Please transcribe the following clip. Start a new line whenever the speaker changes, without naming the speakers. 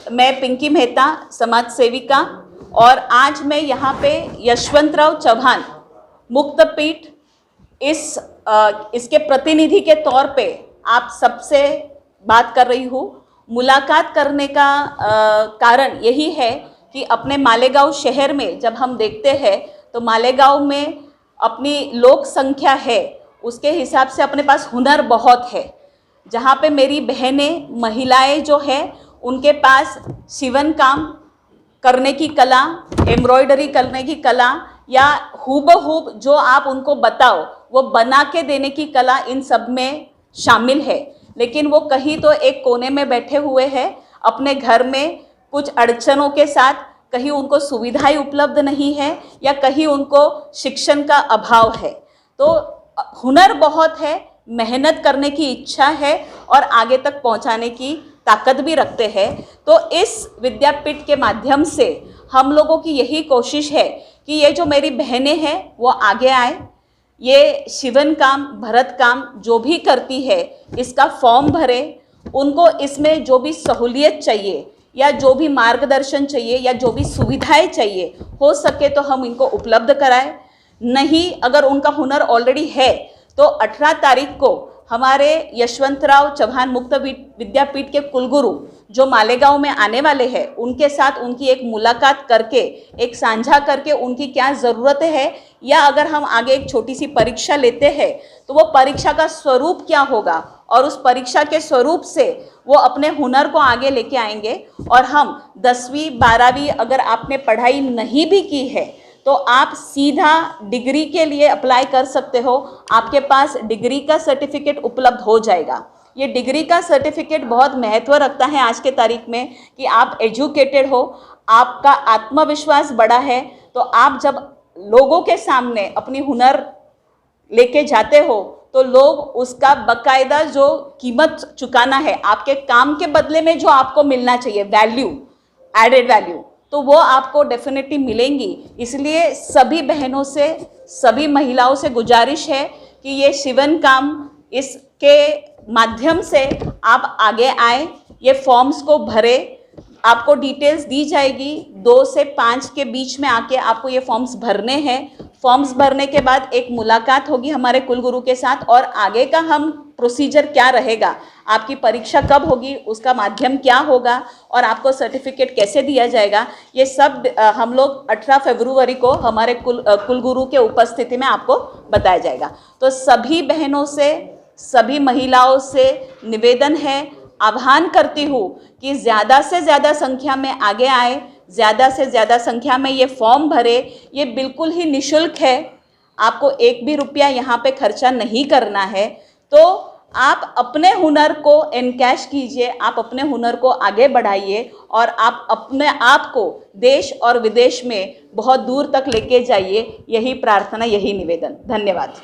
मैं पिंकी मेहता, समाज सेविका, और आज मैं यहाँ पे यशवंतराव चव्हाण मुक्तपीठ इसके प्रतिनिधि के तौर पे आप सबसे बात कर रही हूँ। मुलाकात करने का कारण यही है कि अपने मालेगांव शहर में जब हम देखते हैं तो मालेगांव में अपनी लोक संख्या है, उसके हिसाब से अपने पास हुनर बहुत है। जहाँ पे मेरी बहनें, महिलाएं जो है, उनके पास सिवन काम करने की कला, एम्ब्रॉयडरी करने की कला, या हूबहूब जो आप उनको बताओ वो बना के देने की कला इन सब में शामिल है। लेकिन वो कहीं तो एक कोने में बैठे हुए हैं अपने घर में कुछ अड़चनों के साथ, कहीं उनको सुविधाएं उपलब्ध नहीं है या कहीं उनको शिक्षण का अभाव है। तो हुनर बहुत है, मेहनत करने की इच्छा है और आगे तक पहुंचाने की ताकत भी रखते हैं। तो इस विद्यापीठ के माध्यम से हम लोगों की यही कोशिश है कि ये जो मेरी बहनें हैं वो आगे आए, ये शिवन काम, भरत काम जो भी करती है इसका फॉर्म भरे, उनको इसमें जो भी सहूलियत चाहिए या जो भी मार्गदर्शन चाहिए या जो भी सुविधाएं चाहिए हो सके तो हम इनको उपलब्ध कराएं। नहीं, अगर उनका हुनर ऑलरेडी है तो 18 तारीख को हमारे यशवंतराव चव्हाण मुक्त विद्यापीठ के कुलगुरु जो मालेगांव में आने वाले हैं, उनके साथ उनकी एक मुलाकात करके, एक साझा करके उनकी क्या ज़रूरतें है, या अगर हम आगे एक छोटी सी परीक्षा लेते हैं तो वो परीक्षा का स्वरूप क्या होगा और उस परीक्षा के स्वरूप से वो अपने हुनर को आगे लेके आएंगे। और हम 10वीं 12वीं अगर आपने पढ़ाई नहीं भी की है तो आप सीधा डिग्री के लिए अप्लाई कर सकते हो, आपके पास डिग्री का सर्टिफिकेट उपलब्ध हो जाएगा। ये डिग्री का सर्टिफिकेट बहुत महत्व रखता है आज के तारीख में कि आप एजुकेटेड हो, आपका आत्मविश्वास बड़ा है, तो आप जब लोगों के सामने अपनी हुनर लेके जाते हो तो लोग उसका बकायदा जो कीमत चुकाना है, आपके काम के बदले में जो आपको मिलना चाहिए वैल्यू, एडेड वैल्यू, तो वो आपको डेफिनेटली मिलेंगी। इसलिए सभी बहनों से, सभी महिलाओं से गुजारिश है कि ये शिवन काम, इसके माध्यम से आप आगे आए, ये फॉर्म्स को भरे, आपको डिटेल्स दी जाएगी। 2 से 5 के बीच में आके आपको ये फॉर्म्स भरने हैं। फॉर्म्स भरने के बाद एक मुलाकात होगी हमारे कुलगुरु के साथ, और आगे का हम प्रोसीजर क्या रहेगा, आपकी परीक्षा कब होगी, उसका माध्यम क्या होगा और आपको सर्टिफिकेट कैसे दिया जाएगा, ये सब हम लोग 18 फरवरी को हमारे कुलगुरु के उपस्थिति में आपको बताया जाएगा। तो सभी बहनों से, सभी महिलाओं से निवेदन है, आह्वान करती हूँ कि ज़्यादा से ज़्यादा संख्या में आगे आए, ज़्यादा से ज़्यादा संख्या में ये फॉर्म भरे। ये बिल्कुल ही निःशुल्क है, आपको एक भी रुपया यहाँ पे खर्चा नहीं करना है। तो आप अपने हुनर को एनकैश कीजिए, आप अपने हुनर को आगे बढ़ाइए और आप अपने आप को देश और विदेश में बहुत दूर तक लेके जाइए। यही प्रार्थना, यही निवेदन। धन्यवाद।